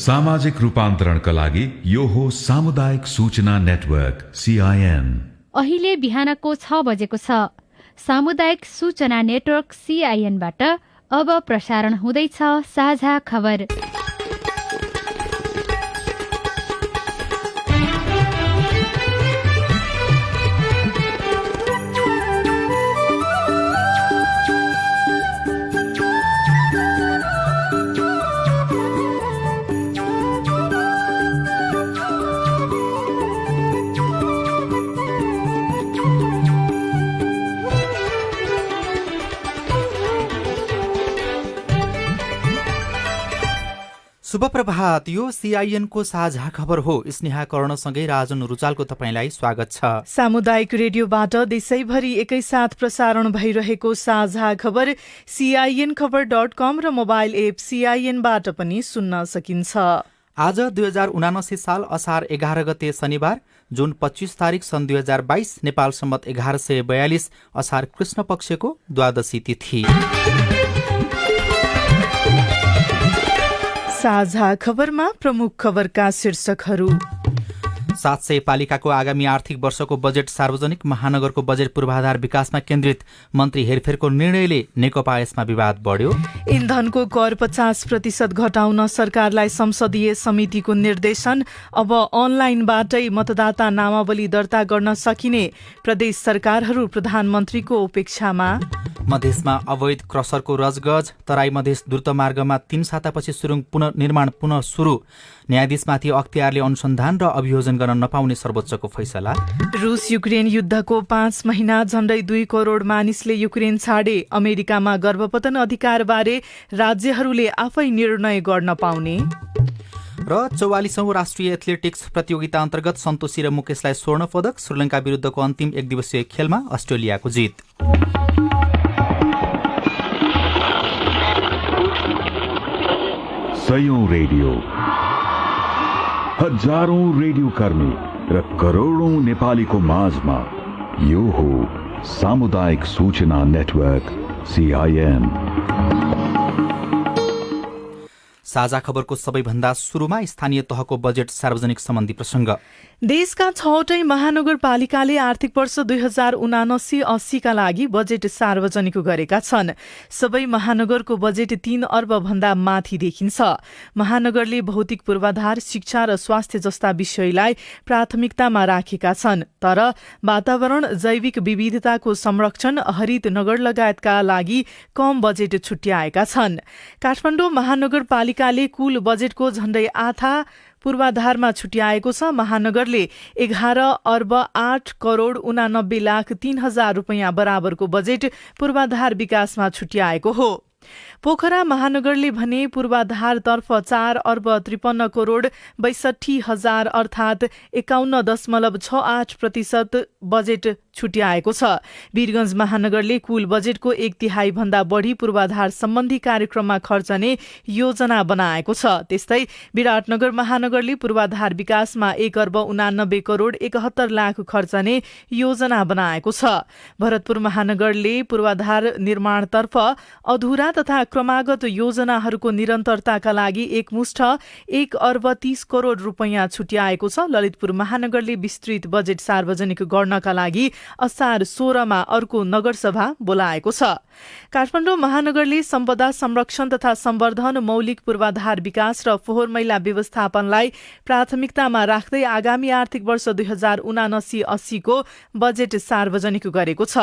सामाजिक रूपान्तरणका लागि यो हो सामुदायिक सूचना नेटवर्क CIN। अहिले बिहानको 6 बजेको छ। सामुदायिक सूचना नेटवर्क CIN बाट अब प्रसारण हुँदैछ साझा खबर। शुभ प्रभात। यो CIN को साझा खबर हो। स्नेहा कर्णसँगै राजन रुचालको तपाईलाई स्वागत छ। सामुदायिक रेडियोबाट देशैभरि एकैसाथ प्रसारण भइरहेको साझा खबर CINखबर.com र मोबाइल एप CIN बाट पनि सुन्न सकिन्छ। आज 2079 साल असार 11 गते शनिबार, जुन 25 तारिक सन् 2022, नेपाल सम्मत 1142 असार कृष्ण पक्षको द्वादशी तिथि। साझा खबरमा प्रमुख खबरका शीर्षकहरू। 700 पालिकाको आगामी आर्थिक वर्षको बजेट सार्वजनिक। महानगरको बजेट पूर्वाधार विकासमा केन्द्रित। मन्त्री हेरफेरको निर्णयले नेकपा यसमा विवाद बढ्यो। इन्धनको कर 50% घटाउन सरकारलाई संसदीय समितिको निर्देशन। अब अनलाइनबाटै मतदाता नामावली दर्ता गर्न सकिने प्रदेश सरकारहरू प्रधानमन्त्रीको उपेक्षामा। मधेसमा अवैध क्रसरको रजगज। तराई मधेस द्रुतमार्गमा 3 सातापछि सुरुङ पुनर्निर्माण पुनः सुरु। न्यायाधीशमाथि अख्तियारले अनुसन्धान र अभियोजन गर्न नपाउने सर्वोच्चको फैसला। रुस युक्रेन युद्धको 5 महिना, झण्डै 2 करोड मानिसले युक्रेन छाडे। अमेरिकामा गर्भपतन अधिकारबारे राज्यहरूले आफै निर्णय गर्न पाउने। र 44औं राष्ट्रिय एथलेटिक्स प्रतियोगिता अन्तर्गत सन्तोषी र मुकेशलाई स्वर्ण पदक। श्रीलङ्का विरुद्धको अन्तिम एकदिवसीय खेलमा अस्ट्रेलियाको जित। सयौं रेडियो, हजारौं रेडियो कर्मी र करोडौं नेपालीको माझमा यो हो सामुदायिक सूचना नेटवर्क CIN। साझा खबरको सबैभन्दा सुरुमा स्थानीय तहको बजेट सार्वजनिक सम्बन्धी प्रसङ्ग। देशका 6वटै महानगरपालिकाले आर्थिक वर्ष 2079-80 का लागि बजेट सार्वजनिक गरेका छन्। सबै महानगरको बजेट 3 अर्ब भन्दा माथि देखिन्छ। महानगरले भौतिक पूर्वाधार, शिक्षा र स्वास्थ्य जस्ता विषयलाई प्राथमिकतामा राखेका छन्। तर वातावरण, जैविक विविधताको संरक्षण, हरित नगर लगायतका लागि कम बजेट छुट्याएका छन्। काठमाडौँ महानगरपालिकाले कुल बजेटको झण्डै आधा पूर्वाधारमा छुट्याएको छ। महानगरले 11 अर्ब 8 करोड 89 लाख 3 हजार रुपैयाँ बराबरको बजेट पूर्वाधार विकासमा छुट्याएको हो। पोखरा महानगरले भने पूर्वाधारतर्फ 4 अर्ब 53 करोड 62 हजार अर्थात् 51.68% बजेट छुट्याएको छ। वीरगंज महानगरले कुल बजेटको 1/3 भन्दा बढी पूर्वाधार सम्बन्धी कार्यक्रममा खर्चने योजना बनाएको छ। त्यस्तै विराटनगर महानगरले पूर्वाधार विकासमा 1 अर्ब 89 करोड 71 लाख खर्चने योजना बनाएको छ। भरतपुर महानगरले पूर्वाधार निर्माणतर्फ अधुरा तथा क्रमागत योजनाहरूको निरन्तरताका लागि एकमुष्ट 1 अर्ब 30 करोड रुपैयाँ छुट्याएको छ। ललितपुर महानगरले विस्तृत बजेट सार्वजनिक गर्नका लागि असार 16 मा अर्को नगरसभा बोलाएको छ। काठमाडौँ महानगरले सम्पदा संरक्षण तथा सम्वर्धन, मौलिक पूर्वाधार विकास र फोहोर मैला व्यवस्थापनलाई प्राथमिकतामा राख्दै आगामी आर्थिक वर्ष 2079-80 को बजेट सार्वजनिक गरेको छ।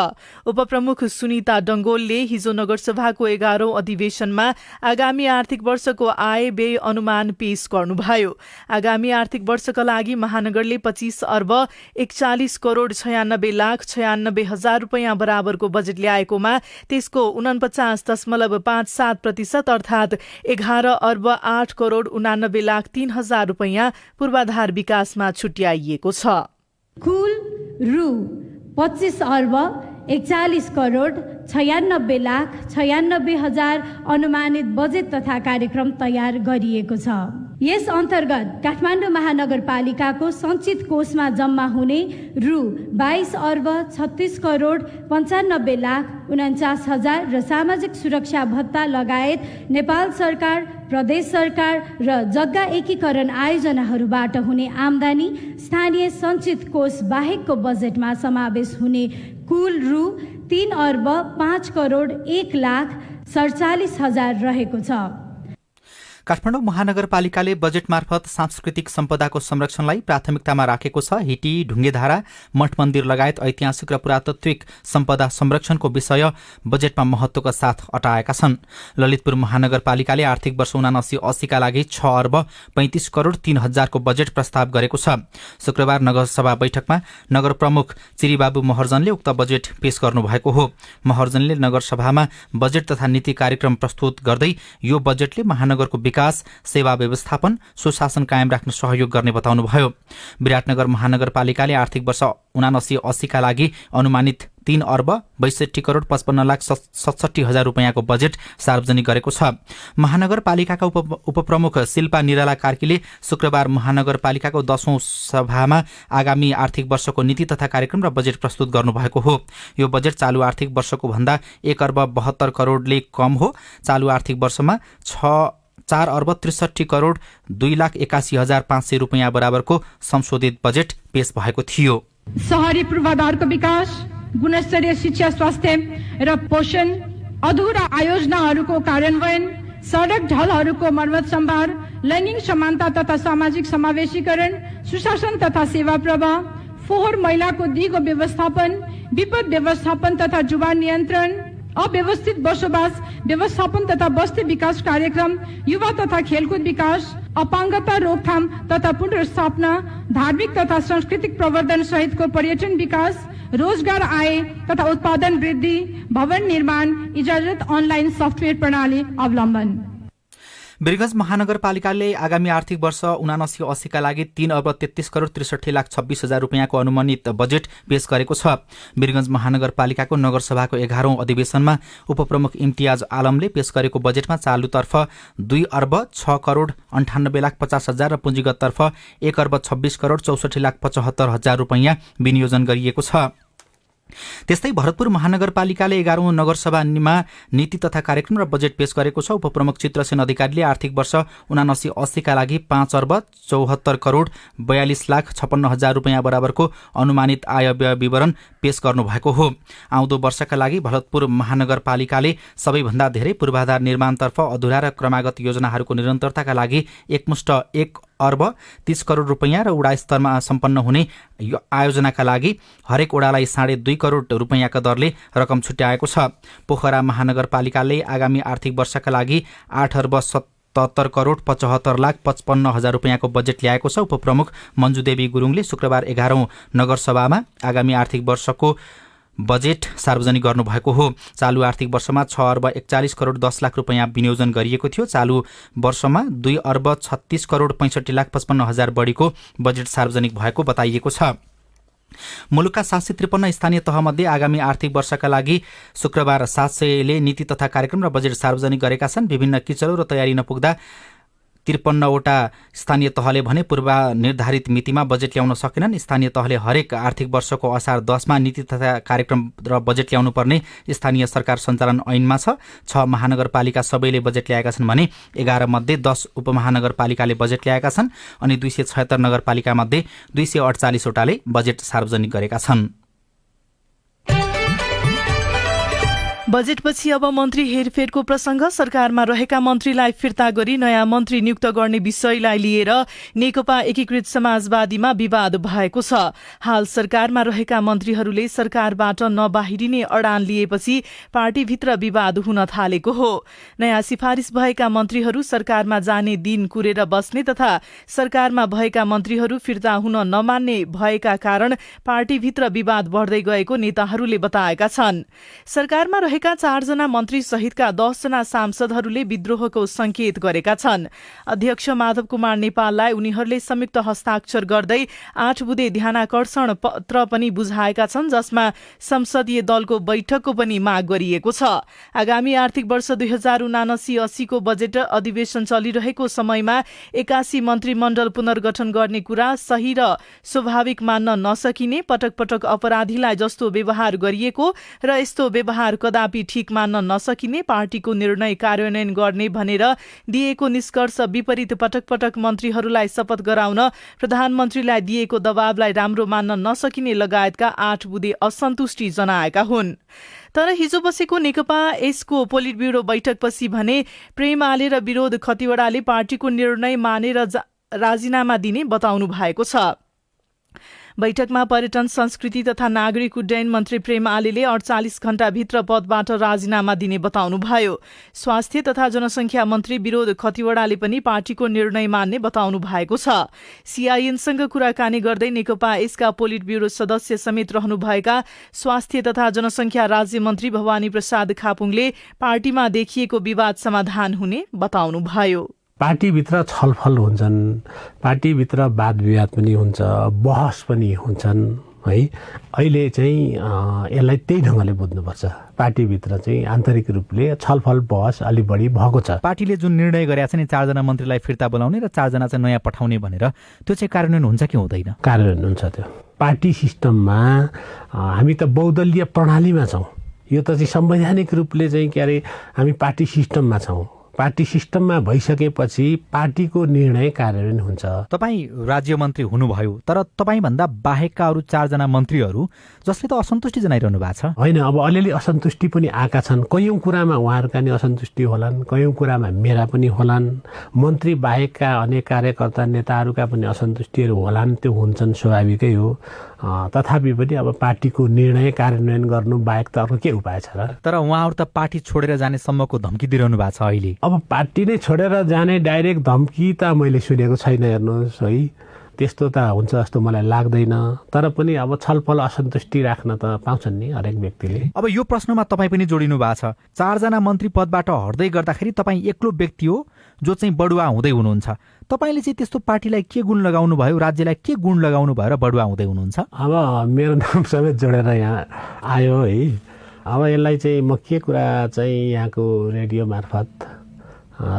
उपप्रमुख सुनिता डंगोलले हिजो नगरसभाको 11औं अधिवेशनमा आगामी आर्थिक वर्षको आय व्यय अनुमान पेश गर्नुभयो। आगामी आर्थिक वर्षका लागि महानगरले 25 अर्ब 41 करोड 96 लाख 96 हजार रुपैयाँ बराबरको बजेट ल्याएकोमा त्यसको 49.57% अर्थात् 11 अर्ब 8 करोड 89 लाख 3 हजार रुपैयाँ पूर्वाधार विकासमा छुट्याइएको छ। कुल रु 25 अर्ब 41 करोड 96 लाख 96 हजार अनुमानित बजेट तथा कार्यक्रम तयार गरिएको छ। यस अन्तर्गत काठमाडौँ महानगरपालिकाको सञ्चित कोषमा जम्मा हुने रु 22 अर्ब 36 करोड 95 लाख 49 हजार र सामाजिक सुरक्षा भत्ता लगायत नेपाल सरकार, प्रदेश सरकार र जग्गा एकीकरण आयोजनाहरूबाट हुने आम्दानी स्थानीय सञ्चित कोष बाहेकको बजेटमा समावेश हुने कुल रु 3 अर्ब 5 करोड 1 लाख 47 हजार रहेको छ। काठमाडौँ महानगरपालिकाले बजेट मार्फत सांस्कृतिक सम्पदाको संरक्षणलाई प्राथमिकतामा राखेको छ। हिटी, ढुङ्गेधारा, मठ मन्दिर लगायत ऐतिहासिक र पुरातात्विक सम्पदा संरक्षणको विषय बजेटमा महत्त्वका साथ अटाएका छन्। ललितपुर महानगरपालिकाले आर्थिक वर्ष 79-80 का लागि 6 अर्ब 35 करोड 3 हजारको बजेट प्रस्ताव गरेको छ। शुक्रबार नगरसभा बैठकमा नगर प्रमुख चिरीबाबु महर्जनले उक्त बजेट पेश गर्नुभएको हो। महर्जनले नगरसभामा बजेट तथा नीति कार्यक्रम प्रस्तुत गर्दै यो बजेटले महानगरको विकास, सेवा व्यवस्थापन, सुशासन कायम राख्न सहयोग गर्ने बताउनुभयो। विराटनगर महानगरपालिकाले आर्थिक वर्ष 79-80 का लागि अनुमानित 3 अर्ब 62 करोड 55 लाख 67 हजार रुपैयाँको बजेट सार्वजनिक गरेको छ। महानगरपालिकाका उपप्रमुख शिल्पा निराला कार्कीले शुक्रबार महानगरपालिकाको 10औं सभामा आगामी आर्थिक वर्षको नीति तथा कार्यक्रम र बजेट प्रस्तुत गर्नुभएको हो। यो बजेट चालु आर्थिक वर्षको भन्दा 1 अर्ब 72 करोडले कम हो। चालु आर्थिक वर्षमा 4 अर्ब 63 करोड 2 लाख 81 हजार 500 रुपैयाँ बराबरको संशोधित बजेट पेश भएको थियो। शहरी पूर्वाधारको विकास, गुणस्तरीय शिक्षा, स्वास्थ्य र पोषण, अधुरा आयोजनाहरूको कार्यान्वयन, सडक ढलहरूको मर्मत सम्भार, लैंगिक समानता तथा सामाजिक समावेशीकरण, सुशासन तथा सेवा प्रवाह, फोहोर मैलाको दिगो व्यवस्थापन, विपद व्यवस्थापन तथा जुवा नियन्त्रण, अव्यवस्थित बसोबास व्यवस्थापन तथा बस्ती विकास कार्यक्रम, युवा तथा खेलकुद विकास, अपाङ्गता रोकथाम तथा पुनर्स्थापना, धार्मिक तथा सांस्कृतिक प्रवर्धन सहितको पर्यटन विकास, रोजगार आय तथा उत्पादन वृद्धि, भवन निर्माण, इजाजत अनलाइन सफ्टवेयर प्रणाली अवलम्बन। वीरगञ्ज महानगरपालिकाले आगामी आर्थिक वर्ष 79-80 का लागि 3 अर्ब 33 करोड 63 लाख 26 हजार रुपैयाँको अनुमानित बजेट पेश गरेको छ। वीरगञ्ज महानगरपालिकाको नगरसभाको 11औं अधिवेशनमा उपप्रमुख इम्तियाज आलमले पेश गरेको बजेटमा चालुतर्फ 2 अर्ब 6 करोड 98 लाख 50 हजार र पुँजीगततर्फ 1 अर्ब 26 करोड 64 लाख 75 हजार रुपैयाँ विनियोजन गरिएको छ। त्यस्तै भरतपुर महानगरपालिकाले 11औं नगरसभामा नीति तथा कार्यक्रम र बजेट पेश गरेको छ। उपप्रमुख चित्रसेन अधिकारीले आर्थिक वर्ष 79-80 का लागि 5 अर्ब 74 करोड 42 लाख 56 हजार रुपैयाँ बराबरको अनुमानित आय व्यय विवरण पेश गर्नुभएको हो। आउँदो वर्षका लागि भरतपुर महानगरपालिकाले सबैभन्दा धेरै पूर्वाधार निर्माणतर्फ अधुरा र क्रमागत योजनाहरूको निरन्तरताका लागि एकमुष्ट 1 अर्ब 30 करोड रुपैयाँ र वडा स्तरमा सम्पन्न हुने आयोजनाका लागि हरेक वडालाई 2.5 करोड रुपैयाँका दरले रकम छुट्याएको छ। पोखरा महानगरपालिकाले आगामी आर्थिक वर्षका लागि 8 अर्ब 77 करोड 75 लाख 55 हजार रुपैयाँको बजेट ल्याएको छ। उपप्रमुख मञ्जुदेवी गुरुङले शुक्रबार 11औं नगरसभामा आगामी आर्थिक वर्षको बजेट सार्वजनिक गर्नुभएको हो। चालु आर्थिक वर्षमा 6 अर्ब 41 करोड 10 लाख रुपैयाँ विनियोजन गरिएको थियो। चालु वर्षमा 2 अर्ब 36 करोड 65 लाख 55 हजार बढीको बजेट सार्वजनिक भएको बताइएको छ। मुलुकका 753 स्थानीय तहमध्ये आगामी आर्थिक वर्षका लागि शुक्रबार 700ले नीति तथा कार्यक्रम र बजेट सार्वजनिक गरेका छन्। विभिन्न किचलो र तयारी नपुग्दा 53वटा स्थानीय तहले भने पूर्व निर्धारित मितिमा बजेट ल्याउन सकेनन्। स्थानीय तहले हरेक आर्थिक वर्षको असार 10 मा नीति तथा कार्यक्रम र बजेट ल्याउनु पर्ने स्थानीय सरकार सञ्चालन ऐनमा छ। 6 महानगरपालिका सबैले बजेट ल्याएका छन् भने 11 मध्ये 10 उपमहानगरपालिकाले बजेट ल्याएका छन् अनि 276 नगरपालिका मध्ये 248 वटाले बजेट सार्वजनिक गरेका छन्। बजेटपछि अब मन्त्री हेरफेरको प्रसङ्ग। सरकारमा रहेका मन्त्रीलाई फिर्ता गरी नयाँ मन्त्री नियुक्त गर्ने विषयलाई लिएर नेकपा एकीकृत समाजवादीमा विवाद भएको छ। हाल सरकारमा रहेका मन्त्रीहरूले सरकारबाट नबाहिरिने अडान लिएपछि पार्टीभित्र विवाद हुन थालेको हो। नयाँ सिफारिस भएका मन्त्रीहरू सरकारमा जाने दिन कुरेर बस्ने तथा सरकारमा भएका मन्त्रीहरू फिर्ता हुन नमान्ने भएका कारण पार्टीभित्र विवाद बढ्दै गएको नेताहरूले बताएका छन्। सरकारमा रहेका 4 जना मन्त्री सहितका 10 जना सांसदहरूले विद्रोहको संकेत गरेका छन्। अध्यक्ष माधव कुमार नेपाललाई उनीहरूले संयुक्त हस्ताक्षर गर्दै 8 बुँदे ध्यानाकर्षण पत्र पनि बुझाएका छन्, जसमा संसदीय दलको बैठकको पनि माग गरिएको छ। आगामी आर्थिक वर्ष 2079-80 को बजेट अधिवेशन चलिरहेको समयमा 81 मन्त्रीमण्डल पुनर्गठन गर्ने कुरा सही र स्वाभाविक मान्न नसकिने, पटक पटक अपराधीलाई जस्तो व्यवहार गरिएको र यस्तो व्यवहार कदापि ठिक मान्न नसकिने, पार्टीको निर्णय कार्यान्वयन गर्ने भनेर दिएको निष्कर्ष विपरीत पटक पटक मन्त्रीहरूलाई शपथ गराउन प्रधानमन्त्रीलाई दिएको दबावलाई राम्रो मान्न नसकिने लगायतका 8 बुँदे असन्तुष्टि जनाएका हुन्। तर हिजो बसेको नेकपा यसको पोलिट ब्युरो बैठकपछि भने प्रेमाले र विरोध खतिवड़ाले पार्टीको निर्णय मानेर राजीनामा दिने बताउनु भएको छ। बैठकमा पर्यटन, संस्कृति तथा नागरिक उड्डयन मन्त्री प्रेम आलेले 48 घण्टाभित्र पदबाट राजीनामा दिने बताउनुभयो। स्वास्थ्य तथा जनसङ्ख्या मन्त्री विरोध खतिवड़ाले पनि पार्टीको निर्णय मान्ने बताउनु भएको छ। सीआईएनसँग कुराकानी गर्दै नेकपा यसका पोलिट ब्युरो सदस्य समेत रहनुभएका स्वास्थ्य तथा जनसङ्ख्या राज्य मन्त्री भवानी प्रसाद खापुङले पार्टीमा देखिएको विवाद समाधान हुने बताउनुभयो। पार्टीभित्र छलफल हुन्छन्, पार्टीभित्र वाद विवाद पनि हुन्छ, बहस पनि हुन्छन् है। अहिले चाहिँ यसलाई त्यही ढङ्गले बुझ्नुपर्छ। पार्टीभित्र चाहिँ आन्तरिक रूपले छलफल बहस अलि बढी भएको छ। पार्टीले जुन निर्णय गरेका छ नि 4 जना मन्त्रीलाई फिर्ता बोलाउने र 4 जना चाहिँ नयाँ पठाउने भनेर, त्यो चाहिँ कार्यान्वयन हुन्छ कि हुँदैन? कार्यान्वयन हुन्छ। त्यो पार्टी सिस्टममा हामी त बहुदलीय प्रणालीमा छौँ। यो त चाहिँ संवैधानिक रूपले चाहिँ के अरे हामी पार्टी सिस्टममा छौँ। पार्टी सिस्टममा भइसकेपछि पार्टीको निर्णय कार्यान्वयन हुन्छ। तपाईँ राज्य मन्त्री हुनुभयो, तर तपाईँभन्दा बाहेकका अरू 4 जना मन्त्रीहरू जसले त असन्तुष्टि जनाइरहनु भएको छ। होइन, अब अलिअलि असन्तुष्टि पनि आएका छन्। कयौँ कुरामा उहाँहरूका नि असन्तुष्टि होलान्, कयौँ कुरामा मेरा पनि होलान्, मन्त्री बाहेकका अनेक कार्यकर्ता नेताहरूका पनि असन्तुष्टिहरू होलान्। त्यो हुन्छन्, स्वाभाविकै हो। तथापि पनि अब पार्टीको निर्णय कार्यान्वयन गर्नु बाहेक त अर्को के उपाय छ र? तर उहाँहरू त पार्टी छोडेर जाने सम्मको धम्की दिइरहनु भएको छ अहिले। अब पार्टी नै छोडेर जाने डाइरेक्ट धम्की त मैले सुनेको छैन, हेर्नुहोस् है। त्यस्तो त हुन्छ जस्तो मलाई लाग्दैन। तर पनि अब छलफल असन्तुष्टि राख्न त पाउँछन् नि हरेक व्यक्तिले। अब यो प्रश्नमा तपाईँ पनि जोडिनु भएको छ। 4 जना मन्त्री पदबाट हट्दै गर्दाखेरि तपाईँ एक्लो व्यक्ति हो जो चाहिँ बढुवा हुँदै हुनुहुन्छ। तपाईँले चाहिँ त्यस्तो पार्टीलाई के गुण लगाउनु भयो, राज्यलाई के गुण लगाउनु भयो र बढुवा हुँदै हुनुहुन्छ? अब मेरो नाम समेत जोडेर यहाँ आयो है। अब यसलाई चाहिँ म के कुरा चाहिँ यहाँको रेडियो मार्फत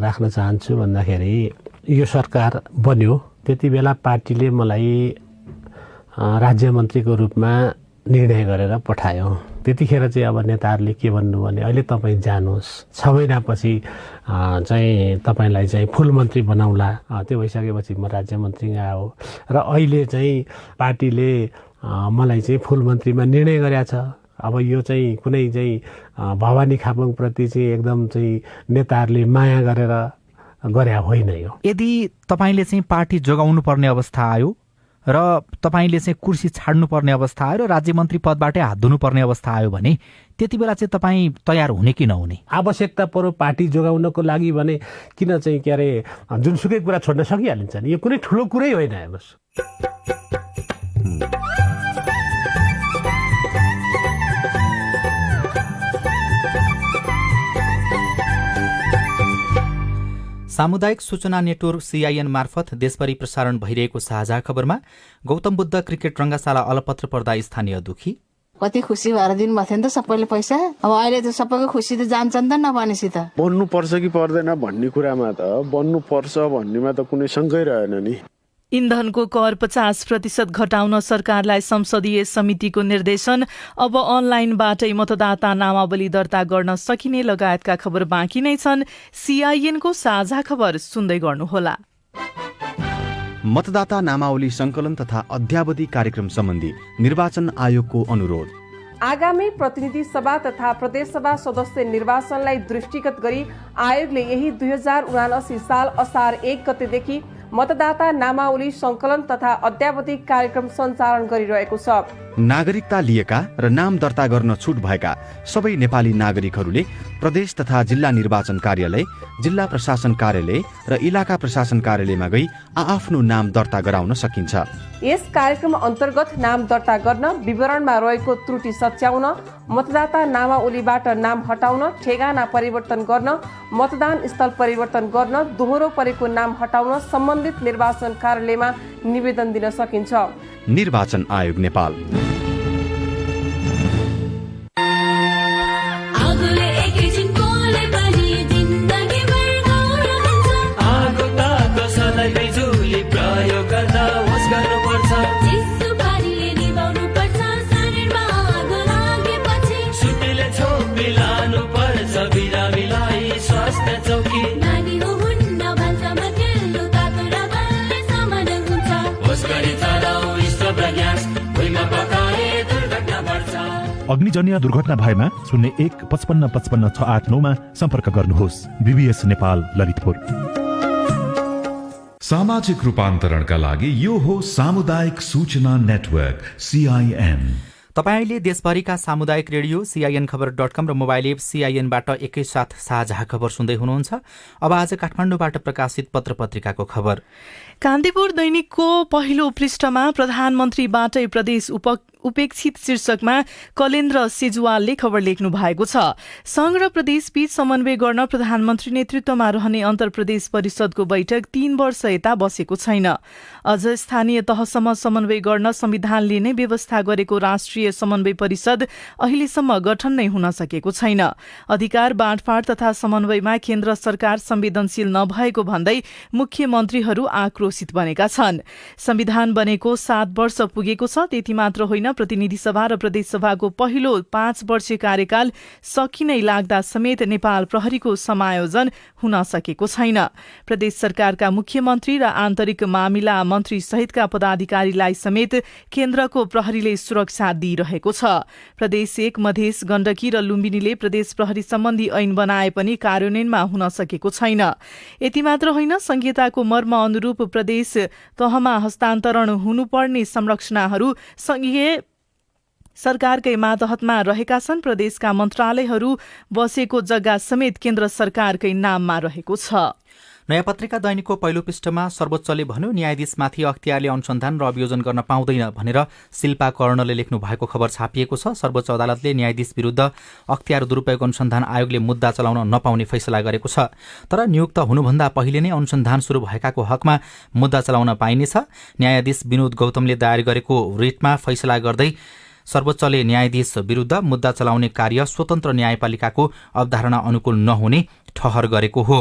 राख्न चाहन्छु भन्दाखेरि, यो सरकार बन्यो त्यति बेला पार्टीले मलाई राज्य मन्त्रीको रूपमा निर्णय गरेर पठायो। त्यतिखेर चाहिँ अब नेताहरूले के भन्नु भने, अहिले तपाईँ जानुहोस्, 6 महिनापछि चाहिँ तपाईँलाई चाहिँ फुल मन्त्री बनाउला। त्यो भइसकेपछि म राज्य मन्त्री आयो र अहिले चाहिँ पार्टीले मलाई चाहिँ फुल मन्त्रीमा निर्णय गरेको छ। अब यो चाहिँ कुनै चाहिँ भवानी खापुङप्रति चाहिँ एकदम चाहिँ नेताहरूले माया गरेर गरे होइन। यो यदि तपाईँले चाहिँ पार्टी जोगाउनु पर्ने अवस्था आयो र तपाईँले चाहिँ कुर्सी छाड्नु पर्ने अवस्था आयो र राज्य मन्त्री पदबाटै हात धुनुपर्ने अवस्था आयो भने त्यति बेला चाहिँ तपाईँ तयार हुने कि नहुने? आवश्यकता पर्यो पार्टी जोगाउनको लागि भने किन चाहिँ के अरे जुनसुकै कुरा छोड्न सकिहालिन्छ नि। यो कुनै ठुलो कुरै होइन। हेर्नुहोस्, सामुदायिक सूचना नेटवर्क सीआईएन मार्फत देशभरि प्रसारण भइरहेको साझा खबरमा गौतम बुद्ध क्रिकेट रङ्गशाला अलपत्र पर्दा स्थानीय दुखी। कति खुसी भएर दिनुभएको थियो नि त सबैले पैसा। अब अहिले त सबैको खुसी त जान्छ नि त नबनेसी त। बन्नु पर्छ कि पर्दैन भन्ने कुरामा त बन्नु पर्छ भन्नेमा त कुनै शङ्कै रहेन नि। इन्धनको कर 50% घटाउन सरकारलाई संसदीय समितिको निर्देशन। अब अनलाइनबाटै मतदाता नामावली दर्ता गर्न सकिने लगायतका खबर बाँकी नै छन्। सीआईएनको साझा खबर सुन्दै गर्नुहोला। मतदाता नामावली संकलन तथा अद्यावधि कार्यक्रम सम्बन्धी निर्वाचन आयोगको अनुरोध। आगामी प्रतिनिधि सभा तथा प्रदेश सभा सदस्य निर्वाचनलाई दृष्टिगत गरी आयोगले यही 2079 साल असार 1 गतेदेखि मतदाता नामावली संकलन तथा अद्यावधि कार्यक्रम सञ्चालन गरिरहेको छ। नागरिकता लिएका र नाम दर्ता गर्न छुट भएका सबै नेपाली नागरिकहरूले प्रदेश तथा जिल्ला निर्वाचन कार्यालय, जिल्ला प्रशासन कार्यालय र इलाका प्रशासन कार्यालयमा गई आआफ्नो नाम दर्ता गराउन सकिन्छ। यस कार्यक्रम अन्तर्गत नाम दर्ता गर्न, विवरणमा रहेको त्रुटि सच्याउन, मतदाता नामावलीबाट नाम हटाउन, ठेगाना परिवर्तन गर्न, मतदान स्थल परिवर्तन गर्न, दोहोरो परेको नाम हटाउन सम्बन्धित निर्वाचन कार्यालयमा निवेदन दिन सकिन्छ। निर्वाचन आयोग नेपाल। अग्निजन्य दुर्घटना भएमा 01 55 55 689 मा सम्पर्क गर्नुहोस्। बीबीएस नेपाल ललितपुर। सामाजिक रूपान्तरणका लागि यो हो सामुदायिक सूचना नेटवर्क CIN। तपाईले देशभरिका सामुदायिक रेडियो CIN खबर.com र मोबाइल एप CIN-बाट एकैसाथ साझा खबर सुन्दै हुनुहुन्छ। अब आज काठमाडौँबाट प्रकाशित पत्र पत्रिकाको खबर। कान्तिपुर दैनिकको पहिलो पृष्ठमा प्रधानमन्त्रीबाटै प्रदेश उपेक्षित शीर्षकमा कलेन्द्र सेजुवालले खबर लेख्नु भएको छ। संघ र प्रदेशबीच समन्वय गर्न प्रधानमन्त्री नेतृत्वमा रहने अन्तर्प्रदेश परिषदको बैठक 3 वर्ष यता बसेको छैन। अझ स्थानीय तहसम्म समन्वय गर्न संविधानले नै व्यवस्था गरेको राष्ट्रिय समन्वय परिषद अहिलेसम्म गठन नै हुन सकेको छैन। अधिकार बाँडफाँड तथा समन्वयमा केन्द्र सरकार संवेदनशील नभएको भन्दै मुख्यमन्त्रीहरू आक्रोशित बनेका छन्। संविधान बनेको 7 वर्ष पुगेको छ। त्यति मात्र होइन, प्रतिनिधि सभा र प्रदेश सभाको पहिलो 5 वर्षीय कार्यकाल सकिनै लाग्दा समेत नेपाल प्रहरीको समायोजन हुन सकेको छैन। प्रदेश सरकारका मुख्यमन्त्री र आन्तरिक मामिला मन्त्री सहितका पदाधिकारीलाई समेत केन्द्रको प्रहरीले सुरक्षा दिइरहेको छ। प्रदेश 1 मधेस, गण्डकी र लुम्बिनीले प्रदेश प्रहरी सम्बन्धी ऐन बनाए पनि कार्यान्वयनमा हुन सकेको छैन। यति मात्र होइन, संहिताको मर्म अनुरूप प्रदेश तहमा हस्तान्तरण हुनुपर्ने संरचनाहरू संघीय सरकारकै मातहतमा रहेका छन्। प्रदेशका मन्त्रालयहरू बसेको जग्गा समेत केन्द्र सरकारकै नाममा रहेको छ। नयाँ पत्रिका दैनिकको पहिलो पृष्ठमा सर्वोच्चले भन्यो न्यायाधीशमाथि अख्तियारले अनुसन्धान र अभियोजन गर्न पाउँदैन भनेर शिल्पा कर्णले लेख्नु भएको खबर छापिएको छ। सर्वोच्च अदालतले न्यायाधीश विरुद्ध अख्तियार दुरूपयोग अनुसन्धान आयोगले मुद्दा चलाउन नपाउने फैसला गरेको छ। तर नियुक्त हुनुभन्दा पहिले नै अनुसन्धान सुरु भएकाको हकमा मुद्दा चलाउन पाइनेछ। न्यायाधीश विनोद गौतमले दायर गरेको रिटमा फैसला गर्दै सर्वोच्चले न्यायाधीश विरुद्ध मुद्दा चलाउने कार्य स्वतन्त्र न्यायपालिकाको अवधारणा अनुकूल नहुने ठहर गरेको हो।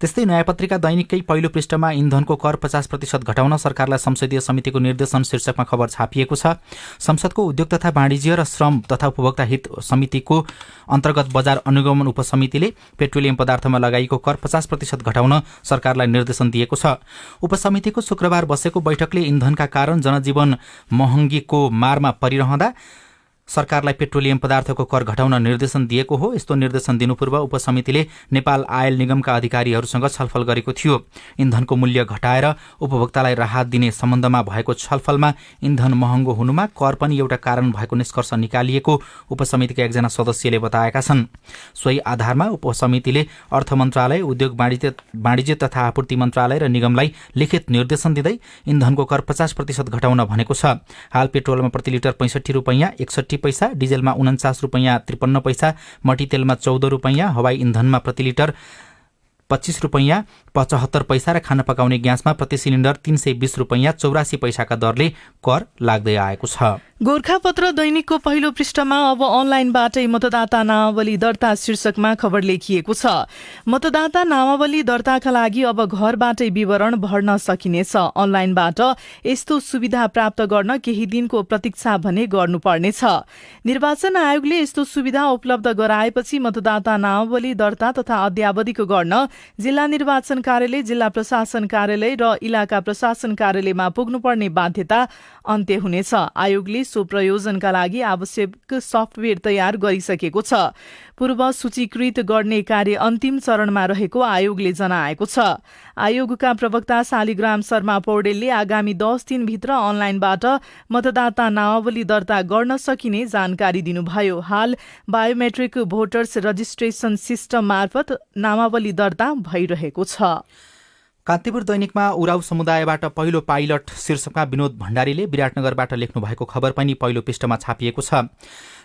त्यस्तै नयाँ पत्रिका दैनिककै पहिलो पृष्ठमा इन्धनको कर 50% घटाउन सरकारलाई संसदीय समितिको निर्देशन शीर्षकमा खबर छापिएको छ। संसदको उद्योग तथा वाणिज्य र श्रम तथा उपभोक्ता हित समितिको अन्तर्गत बजार अनुगमन उपसमितिले पेट्रोलियम पदार्थमा लगाइएको कर 50% घटाउन सरकारलाई निर्देशन दिएको छ। उपसमितिको शुक्रबार बसेको बैठकले इन्धनका कारण जनजीवन महँगीको मारमा परिरहँदा सरकारलाई पेट्रोलियम पदार्थको कर घटाउन निर्देशन दिएको हो। यस्तो निर्देशन दिनुपूर्व उपसमितिले नेपाल आयल निगमका अधिकारीहरूसँग छलफल गरेको थियो। इन्धनको मूल्य घटाएर उपभोक्तालाई राहत दिने सम्बन्धमा भएको छलफलमा इन्धन महँगो हुनुमा कर पनि एउटा कारण भएको निष्कर्ष निकालिएको उपसमितिका एकजना सदस्यले बताएका छन्। सोही आधारमा उपसमितिले अर्थ मन्त्रालय, उद्योग वाणिज्य तथा आपूर्ति मन्त्रालय र निगमलाई लिखित निर्देशन दिँदै इन्धनको कर 50% घटाउन भनेको छ। हाल पेट्रोलमा प्रति लिटर 65 रुपैयाँ 61 पैसा, डिजेलमा 49 रुपैयाँ 53 पैसा, मट्टीतेलमा 14 रुपैयाँ, हवाई इन्धनमा प्रति लिटर 25 रुपैयाँ 75 पैसा र खाना पकाउने ग्यासमा प्रति सिलिन्डर 320 रुपैयाँ 84 पैसाका दरले कर लाग्दै आएको छ। गोरखापत्र दैनिकको पहिलो पृष्ठमा अब अनलाइनबाटै मतदाता नामावली दर्ता शीर्षकमा खबर लेखिएको छ। मतदाता नामावली दर्ताका लागि अब घरबाटै विवरण भर्न सकिनेछ। अनलाइनबाट यस्तो सुविधा प्राप्त गर्न केही दिनको प्रतीक्षा भने गर्नुपर्नेछ। निर्वाचन आयोगले यस्तो सुविधा उपलब्ध गराएपछि मतदाता नामावली दर्ता तथा अद्यावधिक गर्न जिल्ला निर्वाचन कार्यालय, जिल्ला प्रशासन कार्यालय र इलाका प्रशासन कार्यालयमा पुग्नुपर्ने बाध्यता अन्त्य हुनेछ। आयोगले सो प्रयोजनका लागि आवश्यक सफ्टवेयर तयार गरिसकेको छ। पूर्व सूचीकृत गर्ने कार्य अन्तिम चरणमा रहेको आयोगले जनाएको छ। आयोगका प्रवक्ता शालिग्राम शर्मा पौडेलले आगामी 10 दिनभित्र अनलाइनबाट मतदाता नामावली दर्ता गर्न सकिने जानकारी दिनुभयो। हाल बायोमेट्रिक भोटर्स रजिस्ट्रेसन सिस्टम मार्फत नामावली दर्ता भइरहेको छ। कान्तिपुर दैनिकमा उराव समुदायबाट पहिलो पाइलट शीर्षकमा विनोद भण्डारीले विराटनगरबाट लेख्नु भएको खबर पनि पहिलो पृष्ठमा छापिएको छ।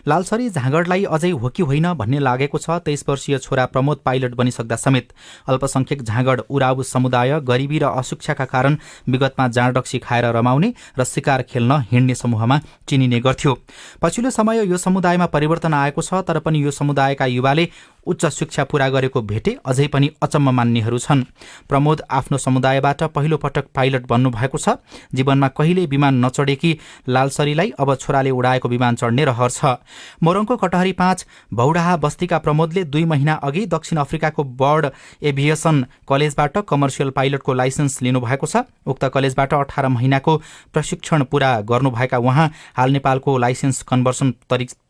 लालसरी झाँगडलाई अझै हो कि होइन भन्ने लागेको छ। 23 वर्षीय छोरा प्रमोद पाइलट बनिसक्दा समेत अल्पसंख्यक झाँगड उराव समुदाय गरिबी र अशिक्षाका कारण विगतमा जाँडरक्सी खाएर रमाउने र शिकार खेल्न हिँड्ने समूहमा चिनिने गर्थ्यो। पछिल्लो समय यो समुदायमा परिवर्तन आएको छ, तर पनि यो समुदायका युवाले उच्च शिक्षा पूरा गरेको भेटे अझै पनि अचम्म मान्नेहरू छन्। प्रमोद आफ्नो समुदायबाट पहिलो पटक पाइलट बन्नु भएको छ। जीवनमा कहिले विमान नचढेकी लालसरीलाई अब छोराले उडाएको विमान चढ्ने रहर छ। मोरङको कटहरी 5 भौडाहा बस्तीका प्रमोदले 2 महिना अघि दक्षिण अफ्रिकाको बर्ड एभिएसन कलेजबाट कमर्सियल पाइलटको लाइसेन्स लिनुभएको छ। उक्त कलेजबाट 18 महिनाको प्रशिक्षण पूरा गर्नुभएका उहाँ हाल नेपालको लाइसेन्स कन्भर्सन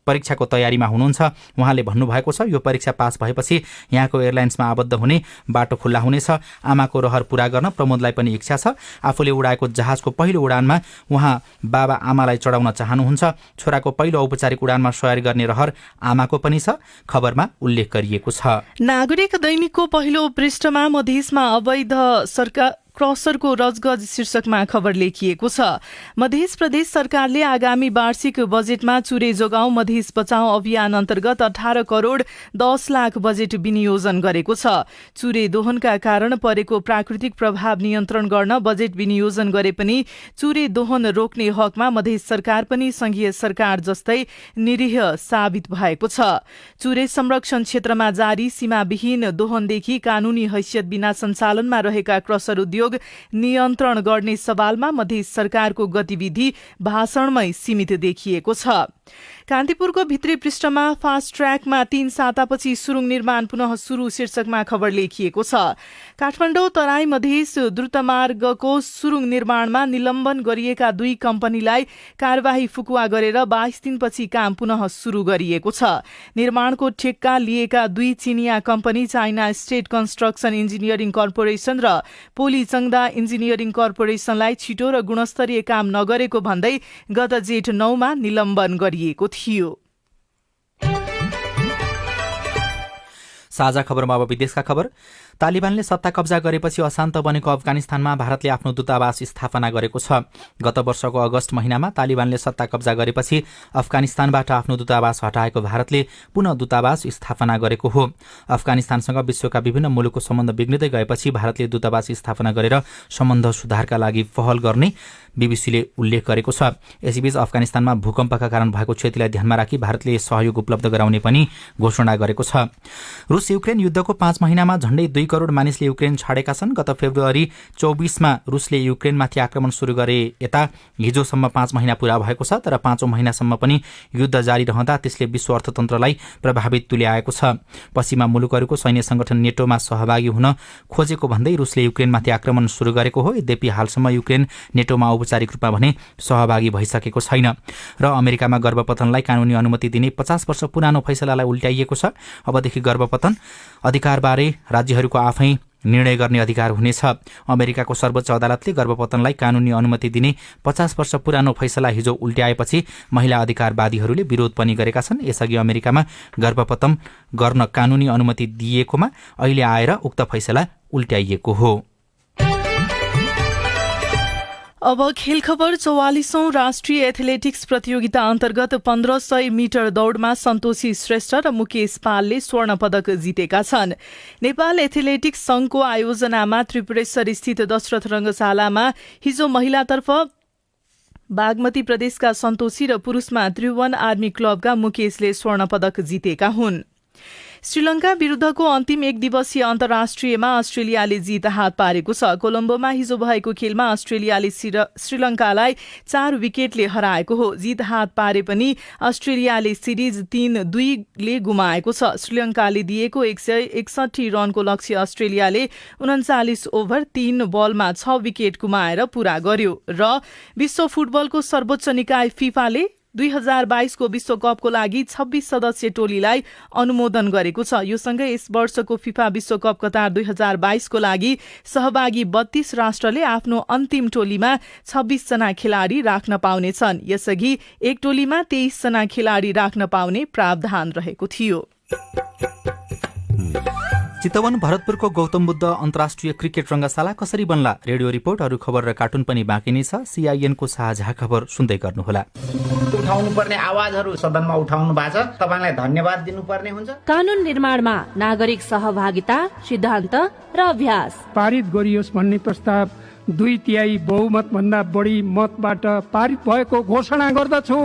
परीक्षाको तयारीमा हुनुहुन्छ। उहाँले भन्नुभएको छ, यो परीक्षा पास भएपछि यहाँको एयरलाइन्समा आबद्ध हुने बाटो खुल्ला हुनेछ। आमाको रहर पूरा गर्न प्रमोदलाई पनि इच्छा छ। आफूले उडाएको जहाजको पहिलो उडानमा उहाँ बाबा आमालाई चढाउन चाहनुहुन्छ। छोराको पहिलो औपचारिक उडानमा सवारी गर्ने रहर आमाको पनि छ, खबरमा उल्लेख गरिएको छ। नागरिक दैनिकको पहिलो पृष्ठमा मधेसमा अवैध सरकार क्रसरको रजगज शीर्षकमा खबर लेखिएको छ। मध्य प्रदेश सरकारले आगामी वार्षिक बजेटमा चुरे जोगाउँ मधेस बचाउँ अभियान अन्तर्गत 18 करोड 10 लाख बजेट विनियोजन गरेको छ। चुरे दोहनका कारण परेको प्राकृतिक प्रभाव नियन्त्रण गर्न बजेट विनियोजन गरे पनि चुरे दोहन रोक्ने हकमा मधेस सरकार पनि संघीय सरकार जस्तै निरीह साबित भएको छ। चुरे संरक्षण क्षेत्रमा जारी सीमाविहीन दोहनदेखि कानूनी हैसियत बिना सञ्चालनमा रहेका क्रसर उद्योग नियन्त्रण गर्ने सवालमा मध्य सरकारको गतिविधि भाषणमै सीमित देखिएको छ। कान्तिपुरको भित्री पृष्ठमा फास्ट ट्र्याकमा 3 सातापछि सुरुङ निर्माण पुनः सुरु शीर्षकमा खबर लेखिएको छ। काठमाडौँ तराई मधेस द्रुतमार्गको सुरुङ निर्माणमा निलम्बन गरिएका 2 कम्पनीलाई कार्यवाही फुकुवा गरेर 22 दिनपछि काम पुनः सुरु गरिएको छ। निर्माणको ठेक्का लिएका 2 चिनिया company China state construction engineering corporation र पोली चङदा इन्जिनियरिङ कर्पोरेसनलाई छिटो र गुणस्तरीय काम नगरेको भन्दै गत जेठ 9 मा निलम्बन गरिएको थियो। साझा खबरमा अब विदेशका खबर। तालिबानले सत्ता कब्जा गरेपछि अशान्त बनेको अफगानिस्तानमा भारतले आफ्नो दूतावास स्थापना गरेको छ। गत वर्षको अगस्त महिनामा तालिबानले सत्ता कब्जा गरेपछि अफगानिस्तानबाट आफ्नो दूतावास हटाएको भारतले पुनः दूतावास स्थापना गरेको हो। अफगानिस्तानसँग विश्वका विभिन्न मुलुकको सम्बन्ध बिग्रिँदै गएपछि भारतले दूतावास स्थापना गरेर सम्बन्ध सुधारका लागि पहल गर्ने बीबीसीले उल्लेख गरेको छ। यसैबीच अफगानिस्तानमा भूकम्पका कारण भएको क्षतिलाई ध्यानमा राखी भारतले सहयोग उपलब्ध गराउने पनि घोषणा गरेको छ। रुस युक्रेन युद्धको 5 महिनामा झण्डै 2 करोड मानिसले युक्रेन छाडेका छन्। गत फेब्रुअरी 24 मा रुसले युक्रेनमाथि आक्रमण सुरु गरे यता हिजोसम्म 5 महिना पूरा भएको छ। तर 5औं महिनासम्म पनि युद्ध जारी रहँदा त्यसले विश्व अर्थतन्त्रलाई प्रभावित तुल्याएको छ। पश्चिमा मुलुकहरूको सैन्य संगठन नेटोमा सहभागी हुन खोजेको भन्दै रुसले युक्रेनमाथि आक्रमण सुरु गरेको हो। यद्यपि हालसम्म युक्रेन नेटोमा औपचारिक रूपमा भने सहभागी भइसकेको छैन। र अमेरिकामा गर्भपतनलाई कानूनी अनुमति दिने 50 वर्ष पुरानो फैसलालाई उल्टाइएको छ। अबदेखि गर्भपतन अधिकारबारे राज्यहरूको आफै निर्णय गर्ने अधिकार हुनेछ। अमेरिकाको सर्वोच्च अदालतले गर्भपतनलाई कानूनी अनुमति दिने 50 वर्ष पुरानो फैसला हिजो उल्ट्याएपछि महिला अधिकारवादीहरूले विरोध पनि गरेका छन्। यसअघि अमेरिकामा गर्भपतन गर्न कानूनी अनुमति दिएकोमा अहिले आएर उक्त फैसला उल्ट्याइएको हो। अब खेल खबर। 44औं राष्ट्रिय एथलेटिक्स प्रतियोगिता अन्तर्गत 1500 मिटर दौडमा सन्तोषी श्रेष्ठ र मुकेश पालले स्वर्ण पदक जितेका छन्। नेपाल एथलेटिक्स संघको आयोजनामा त्रिपुरेश्वर स्थित दशरथ रंगशालामा हिजो महिलातर्फ बागमती प्रदेशका सन्तोषी र पुरुषमा त्रिभुवन आर्मी क्लबका मुकेशले स्वर्ण पदक जितेका हुन्। श्रीलंका विरुद्धको अन्तिम 1 दिवसीय अन्तर्राष्ट्रियमा अस्ट्रेलियाले जित हात पारेको छ। कोलम्बोमा हिजो भएको खेलमा अस्ट्रेलियाले श्रीलंकालाई 4 विकेटले हराएको हो। जित हात पारे पनि अस्ट्रेलियाले सिरिज 3-2 ले गुमाएको छ। श्रीलंकाले दिएको 161 रनको लक्ष्य अस्ट्रेलियाले 39 ओभर 3 बलमा 6 विकेट गुमाएर पूरा गर्यो। र विश्व फुटबलको सर्वोच्च निकाय फिफाले 2022 को विश्वकपको लागि 26 सदस्यीय टोलीलाई अनुमोदन गरेको छ। यो सँगै यस वर्षको फिफा विश्वकप कतार 2022 को लागि सहभागी 32 राष्ट्रले आफ्नो अन्तिम टोलीमा 26 जना खेलाडी राख्न पाउनेछन्। यसअघि एक टोलीमा 23 जना खेलाडी राख्न पाउने प्रावधान रहेको थियो। चितवन भरतपुरको गौतम बुद्ध अन्तर्राष्ट्रिय क्रिकेट रङ्गशाला कसरी बन्ला? रेडियो रिपोर्ट, अरू खबर र कार्टुन पनि बाँकी नै छ। CIN को साझा खबर सुन्दै गर्नुहोला। उठाउनु पर्ने आवाजहरू सदनमा उठाउनु भएको छ, तपाईलाई धन्यवाद दिनुपर्ने हुन्छ। कानून निर्माणमा नागरिक सहभागिता, सिद्धान्त र अभ्यास पारित गरियोस् भन्ने प्रस्ताव 2/3 बहुमत भन्दा बढी मतबाट पारित भएको घोषणा गर्दछु।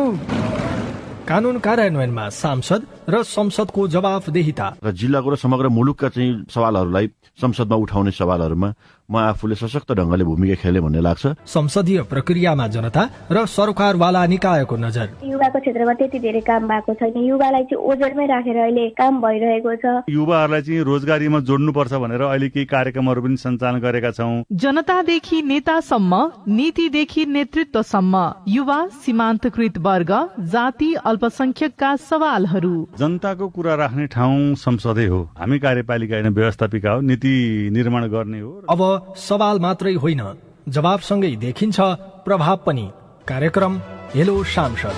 कानून कार्यान्वयनमा सांसद र संसदको जवाफदेहिता र जिल्लाको र समग्र मुलुकका चाहिँ सवालहरूलाई संसदमा उठाउने सवालहरूमा म आफूले सशक्त ढंगले भूमिका खेले भन्ने लाग्छ। संसदीय प्रक्रियामा जनता र सरकारवाला निकायको नजर। युवाको क्षेत्रमा त्यति धेरै काम भएको छैन, युवालाई चाहिँ ओझेलमै राखेर अहिले काम भइरहेको छ। युवाहरूलाई चाहिँ रोजगारीमा जोड्नुपर्छ भनेर अहिले केही कार्यक्रमहरू पनि सञ्चालन गरेका छौं। जनतादेखि नेतासम्म, नीतिदेखि नेतृत्वसम्म, युवा, सीमान्तकृत वर्ग, जाति, अल्पसंख्यकका सवालहरू। जनताको कुरा राख्ने ठाउँ संसदै हो। हामी कार्यपालिका होइन, व्यवस्थापिका हो, नीति निर्माण गर्ने हो। अब सवाल मात्रै होइन, जवाबसँगै देखिन्छ प्रभाव पनि। कार्यक्रम हेलो सांसद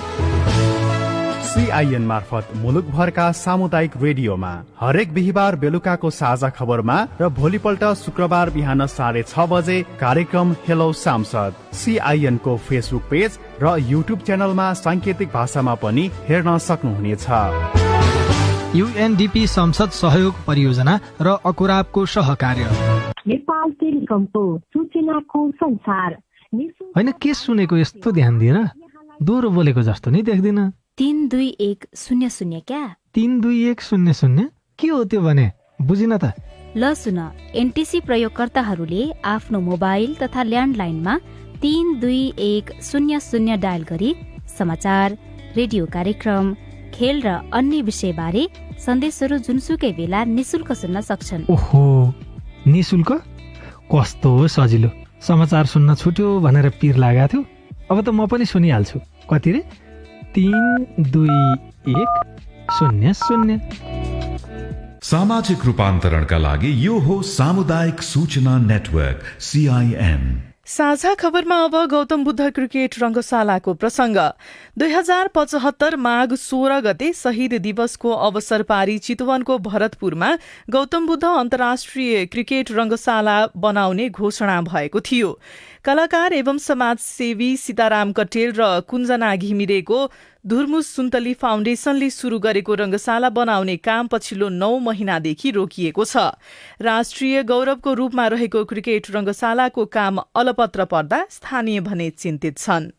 CIN मार्फत मुलुकभरका सामुदायिक रेडियोमा हरेक बिहिबार बेलुकाको साझा खबरमा र भोलिपल्ट शुक्रबार बिहान 6:30 बजे कार्यक्रम हेलो सांसद CIN को फेसबुक पेज र युट्युब च्यानलमा सांकेतिक भाषामा पनि हेर्न सक्नुहुनेछ। UNDP संसद सहयोग परियोजना र अकुराबको सहकार्य। नेपाल टेलिकमको सूचनाको संसार। होइन, के सुनेको यस्तो ध्यान दिएर दोहोरो बोलेको जस्तो नि देख्दिन। 32100 क्या? 32100 के हो त्यो भने? बुझिन त। ल सुन, NTC प्रयोगकर्ताहरूले आफ्नो मोबाइल तथा ल्यान्डलाइनमा 32100 डायल गरी समाचार, रेडियो कार्यक्रम, खेल र अन्य विषयबारे सन्देशहरू जुनसुकै बेला निशुल्क सुन्न सक्छन्। ओहो, निशुल्क? कस्तो सजिलो। समाचार सुन्न छुट्यो भनेर पिर लागेको थियो, अब त म पनि सुनिहाल्छु। कति रे? 32100। सामाजिक रूपान्तरणका लागि यो हो सामुदायिक सूचना नेटवर्क CIN। साझा खबरमा अब गौतम बुद्ध क्रिकेट रङ्गशालाको प्रसंग। 2075 माघ 16 गते शहीद दिवसको अवसर पारी चितवनको भरतपुरमा गौतम बुद्ध अन्तर्राष्ट्रिय क्रिकेट रङ्गशाला बनाउने घोषणा भएको थियो। कलाकार एवं समाजसेवी सीताराम कटेल र कुञ्जना घिमिरेको धुर्मुस सुन्तली फाउन्डेसनले शुरू गरेको रङ्गशाला बनाउने काम पछिल्लो 9 महिनादेखि रोकिएको छ। राष्ट्रिय गौरवको रूपमा रहेको क्रिकेट रङ्गशालाको काम अलपत्र पर्दा स्थानीय भने चिन्तित छन्।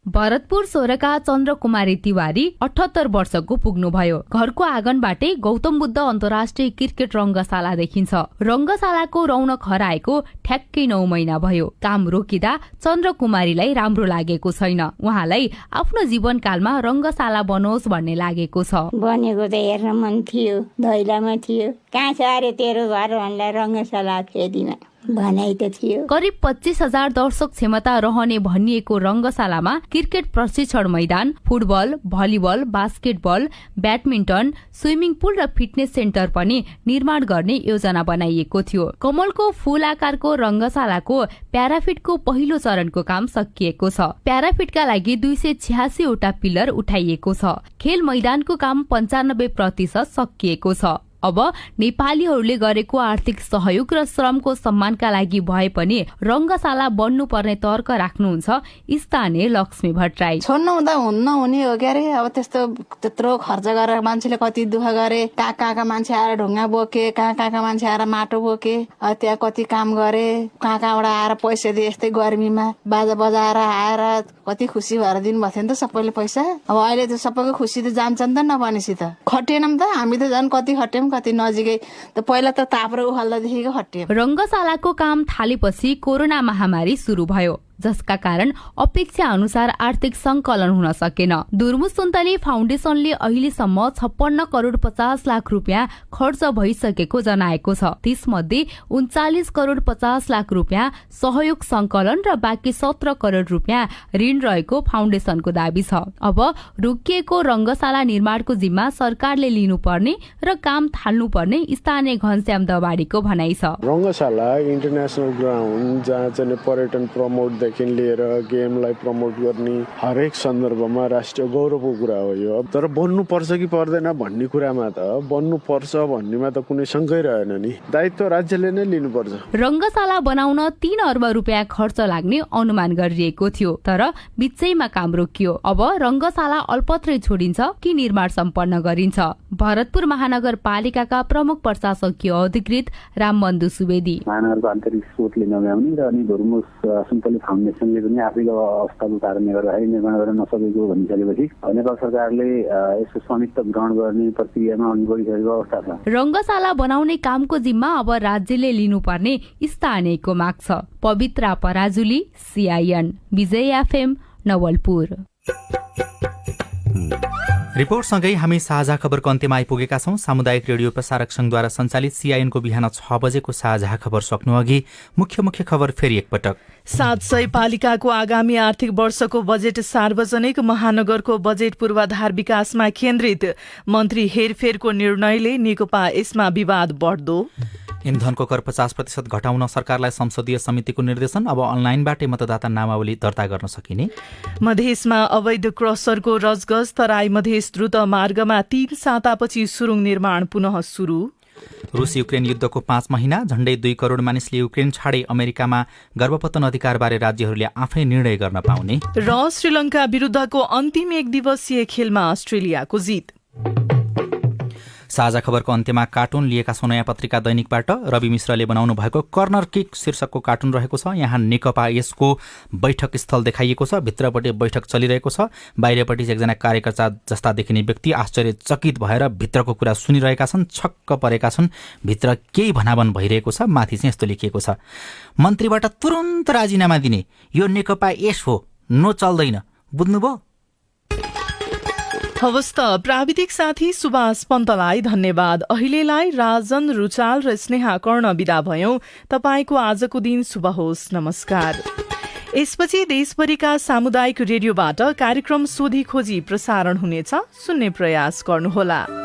भरतपुर 16 चन्द्रकुमारी तिवारी 78 वर्षको पुग्नुभयो। घरको आँगनबाटै गौतम बुद्ध अन्तर्राष्ट्रिय क्रिकेट रङ्गशाला देखिन्छ। रङ्गशालाको रौनक हराएको ठ्याक्कै 9 महिना भयो। काम रोकिँदा चन्द्रकुमारीलाई राम्रो लागेको छैन। उहाँलाई आफ्नो जीवनकालमा रङ्गशाला बनोस् भन्ने लागेको छ। बनेको त हेर्न मन थियो, दैलामा थियो। कहाँ छ अरे तेरो घर भन्दा रङ्गशाला फेदिमा भनाइ त थियो। करिब 25,000 दर्शक क्षमता रहने भनिएको रङ्गशालामा क्रिकेट प्रशिक्षण मैदान, football, volleyball, basketball, badminton, swimming pool र फिटनेस सेन्टर पनि निर्माण गर्ने योजना बनाइएको थियो। कमलको फूल आकारको रङ्गशालाको प्याराफिटको पहिलो चरणको काम सकिएको छ। प्याराफिटका लागि 286 वटा पिलर उठाइएको छ। खेल मैदानको काम 95% सकिएको छ। अब नेपालीहरूले गरेको आर्थिक सहयोग र श्रमको सम्मानका लागि भए पनि रङ्गशाला बन्नु पर्ने तर्क राख्नुहुन्छ स्थानीय लक्ष्मी भट्टराई। छोड्नु हुँदा हुन्न हुने हो क्यारे। अब त्यत्रो खर्च गरेर मान्छेले कति दुःख गरे। कहाँ मान्छे आएर ढुङ्गा बोके, कहाँ मान्छे आएर माटो बोके, त्यहाँ कति काम गरे। कहाँबाट आएर पैसा दिए यस्तै गर्मीमा बाजा बजाएर आएर कति खुसी भएर दिनुभएको थियो नि त सबैले पैसा। अब अहिले त सबैको खुसी त जान्छ नि त नभनेपछि त। खटिएनौँ त हामी त झन् कति खट्यौँ, कति नजिकै त। पहिला त ताप्रो उखाल्दादेखिको खटियो। रङ्गशालाको काम थालेपछि कोरोना महामारी सुरु भयो, जसका कारण अपेक्षा अनुसार आर्थिक संकलन हुन सकेन। धुर्मुस सुन्तली फाउन्डेसनले अहिलेसम्म 56 करोड 50 लाख रुपियाँ खर्च भइसकेको जनाएको छ। त्यसमध्ये 39 करोड 50 लाख रुपियाँ सहयोग संकलन र बाँकी 17 करोड रुपियाँ ऋण रहेको फाउन्डेसनको दाबी छ। अब रोकिएको रङ्गशाला निर्माणको जिम्मा सरकारले लिनुपर्ने र काम थाल्नुपर्ने स्थानीय घनश्याम दवाडीको भनाइ छ। रङ्गशाला इन्टरनेसनल ग्राउन्ड जहाँ चाहिँ पर्यटन प्रमोट देखि लिएर गेमलाई प्रमोट गर्ने हरेक सन्दर्भमा राष्ट्रिय गौरवको कुरा हो यो। तर बन्नु पर्छ कि पर्दैन भन्ने कुरामा त बन्नु पर्छ भन्नेमा त कुनै शङ्कै रहेन नि, दायित्व राज्यले नै लिनुपर्छ। रङ्गशाला बनाउन 3 अर्ब रुपियाँ खर्च लाग्ने अनुमान गरिएको थियो, तर बिचैमा काम रोकियो। अब रङ्गशाला अल्पत्रै छोडिन्छ कि निर्माण सम्पन्न गरिन्छ? भरतपुर महानगरपालिकाका प्रमुख प्रशासकीय अधिकृत रामबन्धु सुवेदी। महानगरको आन्तरिक स्रोतले नभ्याउने र अनि धुर्मुस सुन्तली फाउन्डेसनले पनि आफैको अवस्थाको कारणले गर्दाखेरि निर्माण गर्न नसकेको भनिसकेपछि नेपाल सरकारले यसको स्वामित्व ग्रहण गर्ने प्रक्रियामा अघि बढिसकेको अवस्था छ। रङ्गशाला बनाउने कामको जिम्मा अब राज्यले लिनुपर्ने स्थानीयको माग छ। पवित्रा पराजुली, CIN, विजय FM, नवलपुर। रिपोर्टसँगै हामी साझा खबरको अन्त्यमा आइपुगेका छौं। सामुदायिक रेडियो प्रसारक संघद्वारा सञ्चालित CIN को बिहान 6 बजेको साझा खबर सक्नु अघि मुख्य खबर फेरि एकपटक। 700 पालिकाको आगामी आर्थिक वर्षको बजेट सार्वजनिक। महानगरको बजेट पूर्वाधार विकासमा केन्द्रित। मन्त्री हेरफेरको निर्णयले नेकपा यसमा विवाद बढ्दो। इन्धनको कर 50% घटाउन सरकारलाई संसदीय समितिको निर्देशन। अब अनलाइनबाटै मतदाता नामावली दर्ता गर्न सकिने। मधेसमा अवैध क्रसरको रजगज। तराई मधेस द्रुत मार्गमा 3 सातापछि सुरुङ निर्माण पुनः सुरु। रुस युक्रेन युद्धको 5 महिना। झण्डै 2 करोड मानिसले युक्रेन छाडे। अमेरिकामा गर्भपतन अधिकारबारे राज्यहरूले आफै निर्णय गर्न पाउने। र श्रीलङ्का विरुद्धको अन्तिम 1 दिवसीय खेलमा अस्ट्रेलियाको जित। साझा खबरको अन्त्यमा कार्टुन लिएका छौं नयाँ पत्रिका दैनिकबाट। रवि मिश्रले बनाउनु भएको कर्नर किक शीर्षकको कार्टुन रहेको छ। यहाँ नेकपा यसको बैठक स्थल देखाइएको छ। भित्रपट्टि बैठक चलिरहेको छ। बाहिरपट्टि एकजना कार्यकर्ता जस्ता देखिने व्यक्ति आश्चर्यचकित भएर भित्रको कुरा सुनिरहेका छन्, छक्क परेका छन्। भित्र केही भनाभन भइरहेको छ। माथि चाहिँ यस्तो लेखिएको छ, मन्त्रीबाट तुरन्त राजीनामा दिने, यो नेकपा यस हो, नो चल्दैन, बुझ्नुभयो? हवस् त, प्राविधिक साथी सुभाष पन्तलाई धन्यवाद। अहिलेलाई राजन रुचाल र स्नेहा कर्ण बिदा भयौं। तपाईको आजको दिन शुभ होस्। नमस्कार। यसपछि देशभरिका सामुदायिक रेडियोबाट कार्यक्रम सोधी खोजी प्रसारण हुनेछ। सुन्ने प्रयास गर्नुहोला।